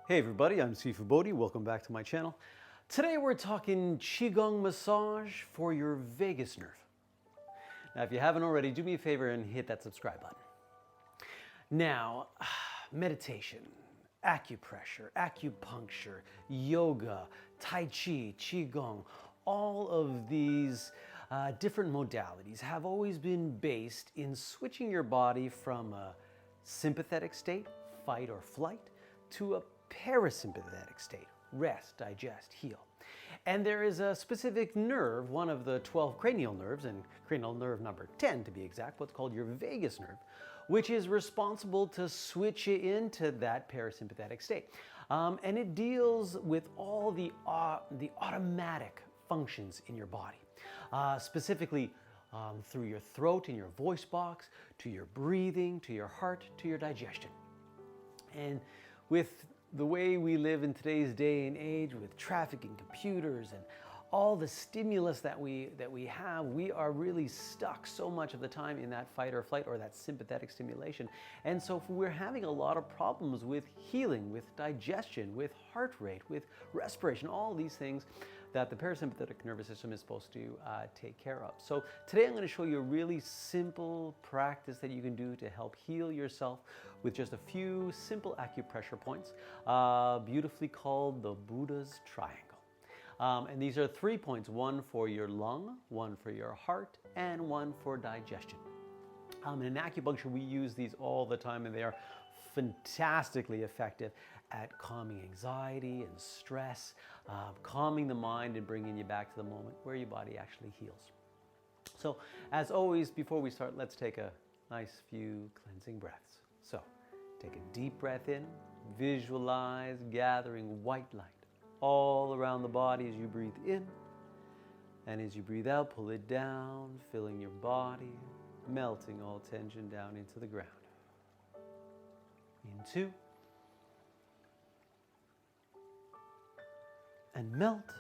Hey everybody, I'm Bodhi. Welcome back to my channel. Today we're talking Qigong Massage for your vagus nerve. Now if you haven't already, do me a favor and hit that subscribe button. Now, meditation, acupressure, acupuncture, yoga, Tai Chi, Qigong, all of these different modalities have always been based in switching your body from a sympathetic state, fight or flight, to a parasympathetic state, rest, digest, heal. And there is a specific nerve, one of the 12 cranial nerves, and cranial nerve number 10 to be exact, what's called your vagus nerve, which is responsible to switch you into that parasympathetic state. And it deals with all the automatic functions in your body, specifically through your throat and your voice box, to your breathing, to your heart, to your digestion. And with the way we live in today's day and age, with traffic and computers and all the stimulus that we have, we are really stuck so much of the time in that fight or flight or that sympathetic stimulation. And so we're having a lot of problems with healing, with digestion, with heart rate, with respiration, all these things that the parasympathetic nervous system is supposed to take care of. So today I'm going to show you a really simple practice that you can do to help heal yourself with just a few simple acupressure points, beautifully called the Buddha's Triangle. And these are 3 points, one for your lung, one for your heart, and one for digestion. In acupuncture, we use these all the time, and they are fantastically effective at calming anxiety and stress, calming the mind and bringing you back to the moment where your body actually heals. So as always, before we start, let's take a nice few cleansing breaths. So take a deep breath in, visualize gathering white light all around the body as you breathe in, and as you breathe out, pull it down, filling your body, melting all tension down into the ground. In 2, and melt.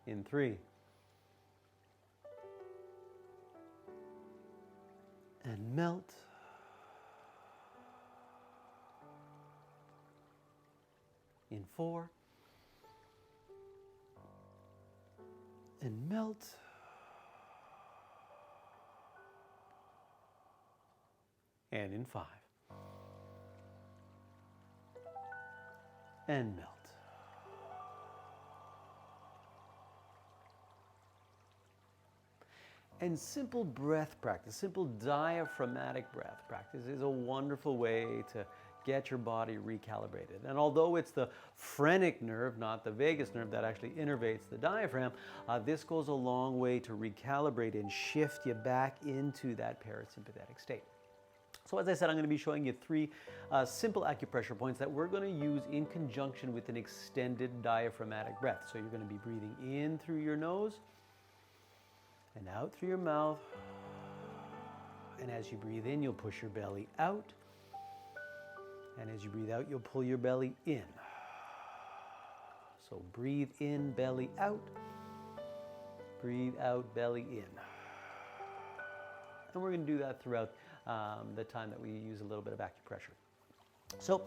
In 3, and melt. In 4, and melt. And in 5, and melt. And simple breath practice, simple diaphragmatic breath practice is a wonderful way to get your body recalibrated. And although it's the phrenic nerve, not the vagus nerve, that actually innervates the diaphragm, this goes a long way to recalibrate and shift you back into that parasympathetic state. So as I said, I'm going to be showing you 3 simple acupressure points that we're going to use in conjunction with an extended diaphragmatic breath. So you're going to be breathing in through your nose and out through your mouth. And as you breathe in, you'll push your belly out. And as you breathe out, you'll pull your belly in. So breathe in, belly out. Breathe out, belly in. And we're going to do that throughout the time that we use a little bit of acupressure. So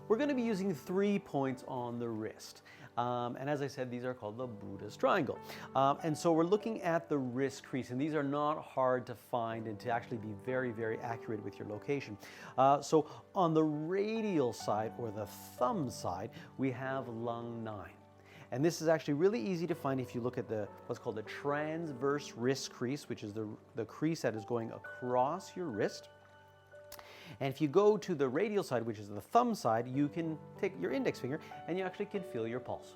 we're going to be using 3 points on the wrist. And as I said, these are called the Buddha's Triangle. And so we're looking at the wrist crease, and these are not hard to find and to actually be very, very accurate with your location. So on the radial side, or the thumb side, we have lung 9. And this is actually really easy to find if you look at what's called the transverse wrist crease, which is the crease that is going across your wrist. And if you go to the radial side, which is the thumb side, you can take your index finger and you actually can feel your pulse.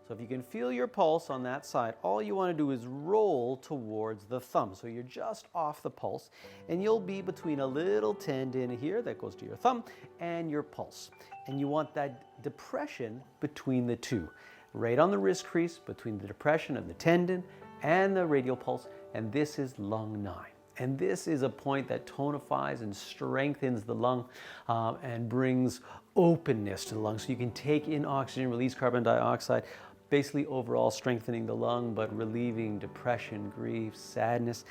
So if you can feel your pulse on that side, all you want to do is roll towards the thumb. So you're just off the pulse, and you'll be between a little tendon here that goes to your thumb and your pulse. And you want that depression between the two, right on the wrist crease, between the depression of the tendon and the radial pulse, and this is lung 9. And this is a point that tonifies and strengthens the lung and brings openness to the lung. So you can take in oxygen, release carbon dioxide, basically overall strengthening the lung, but relieving depression, grief, sadness.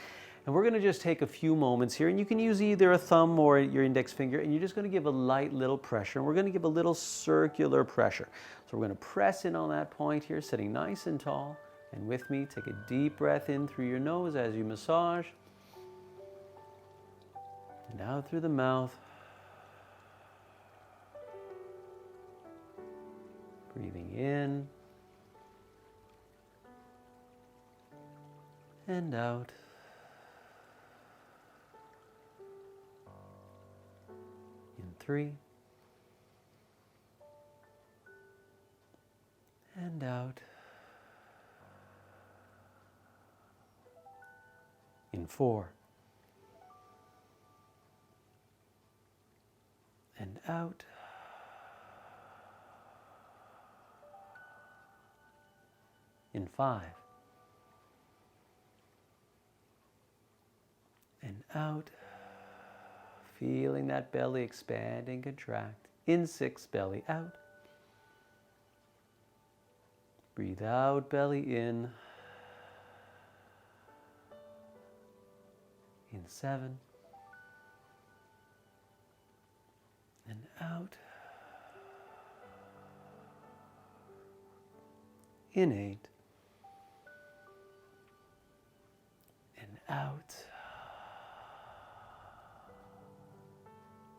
And we're going to just take a few moments here, and you can use either a thumb or your index finger, and you're just going to give a light little pressure, and we're going to give a little circular pressure. So we're going to press in on that point here, sitting nice and tall. And with me, take a deep breath in through your nose as you massage, and out through the mouth. Breathing in and out. In 3 and out. In 4 and out. In 5 and out. Feeling that belly expand and contract. In 6, belly out. Breathe out, belly in. In 7 and out. In 8 and out.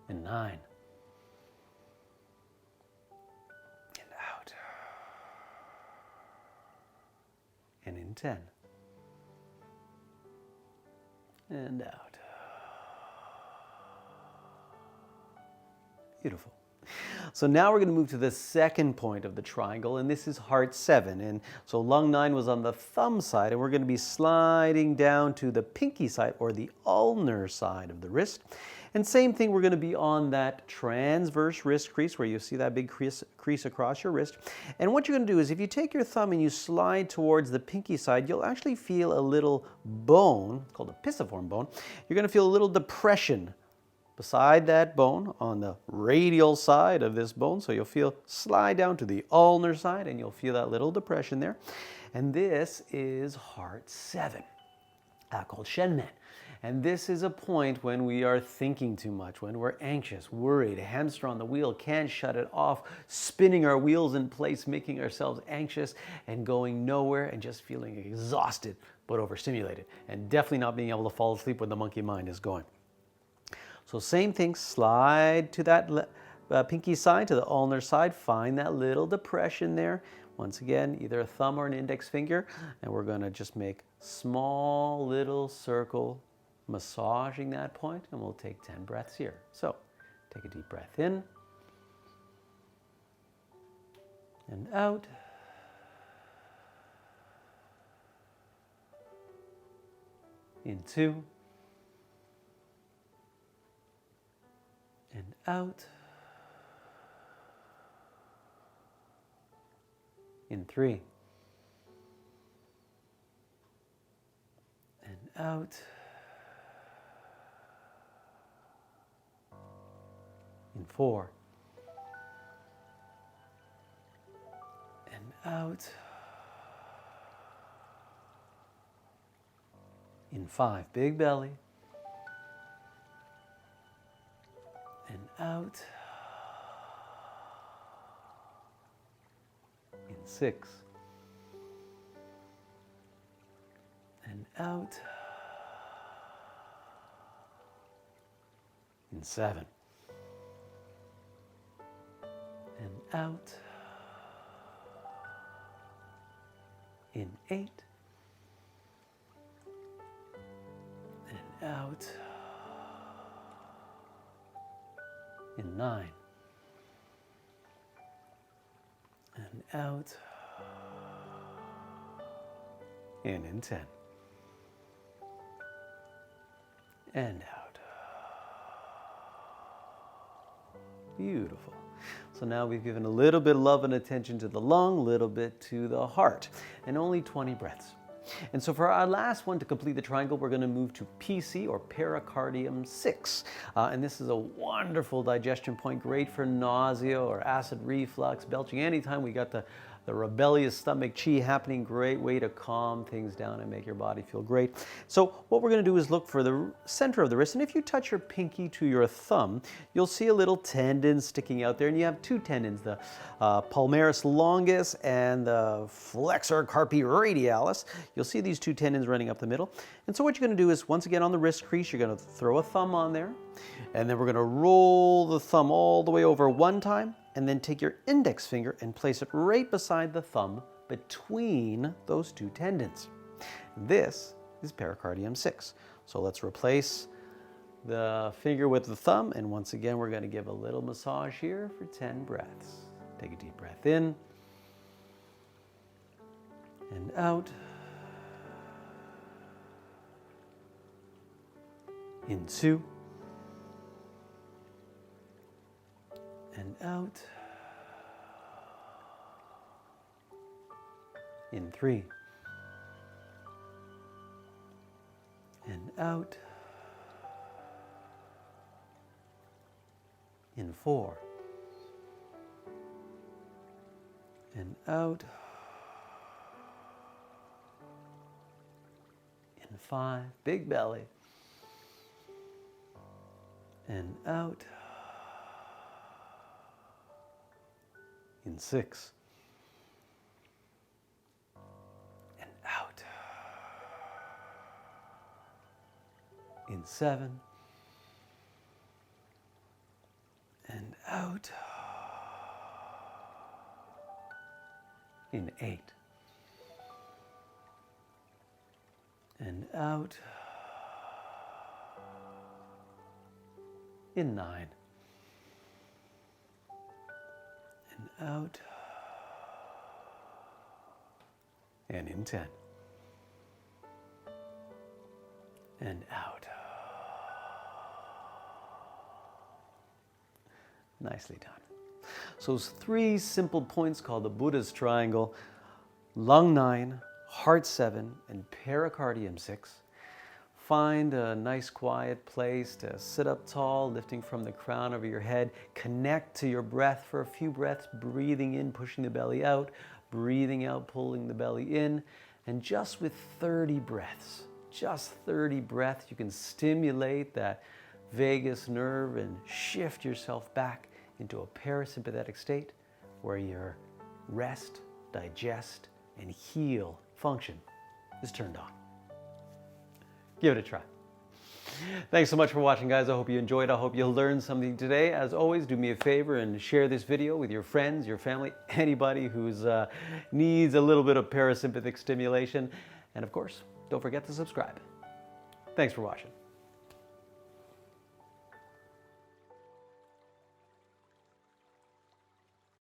In 9 and out. And in 10 and out. Beautiful. So now we're going to move to the second point of the triangle, and this is heart 7. And so lung 9 was on the thumb side, and we're going to be sliding down to the pinky side, or the ulnar side of the wrist. And same thing, we're going to be on that transverse wrist crease, where you see that big crease across your wrist. And what you're going to do is, if you take your thumb and you slide towards the pinky side, you'll actually feel a little bone, called a pisiform bone. You're going to feel a little depression beside that bone on the radial side of this bone. So you'll feel slide down to the ulnar side, and you'll feel that little depression there. And this is heart 7, called Shenmen. And this is a point when we are thinking too much, when we're anxious, worried, hamster on the wheel, can't shut it off, spinning our wheels in place, making ourselves anxious and going nowhere, and just feeling exhausted but overstimulated, and definitely not being able to fall asleep when the monkey mind is going. So same thing, slide to that pinky side, to the ulnar side, find that little depression there. Once again, either a thumb or an index finger, and we're going to just make small little circle, massaging that point, and we'll take 10 breaths here. So take a deep breath in and out. In 2 and out. In 3 and out. In 4 and out. In 5, big belly. And out. In 6 and out. In 7 and out. In 8 and out. In 9 and out. And in 10 and out. Beautiful. So now we've given a little bit of love and attention to the lung, a little bit to the heart, and only 20 breaths. And so for our last one to complete the triangle, we're going to move to PC, or pericardium 6. And this is a wonderful digestion point, great for nausea or acid reflux, belching. Anytime we got the the rebellious stomach chi happening. Great way to calm things down and make your body feel great. So what we're going to do is look for the center of the wrist, and if you touch your pinky to your thumb, you'll see a little tendon sticking out there, and you have two tendons, the palmaris longus and the flexor carpi radialis. You'll see these two tendons running up the middle. And so what you're going to do is, once again on the wrist crease, you're going to throw a thumb on there, and then we're going to roll the thumb all the way over one time, and then take your index finger and place it right beside the thumb between those two tendons. This is pericardium 6. So let's replace the finger with the thumb, and once again we're going to give a little massage here for 10 breaths. Take a deep breath in and out. In 2 and out. In 3 and out. In 4 and out. In 5, big belly. And out. In 6. And out. In 7. And out. In 8. And out. In 9. And out. And in 10. And out. Nicely done. So those 3 simple points called the Buddha's triangle: lung 9, heart 7, and pericardium 6. Find a nice quiet place to sit up tall, lifting from the crown over your head. Connect to your breath for a few breaths, breathing in, pushing the belly out, breathing out, pulling the belly in. And just with 30 breaths, just 30 breaths, you can stimulate that vagus nerve and shift yourself back into a parasympathetic state where your rest, digest, and heal function is turned on. Give it a try. Thanks so much for watching, guys. I hope you enjoyed. I hope you learned something today. As always, do me a favor and share this video with your friends, your family, anybody who's needs a little bit of parasympathetic stimulation. And of course, don't forget to subscribe. Thanks for watching.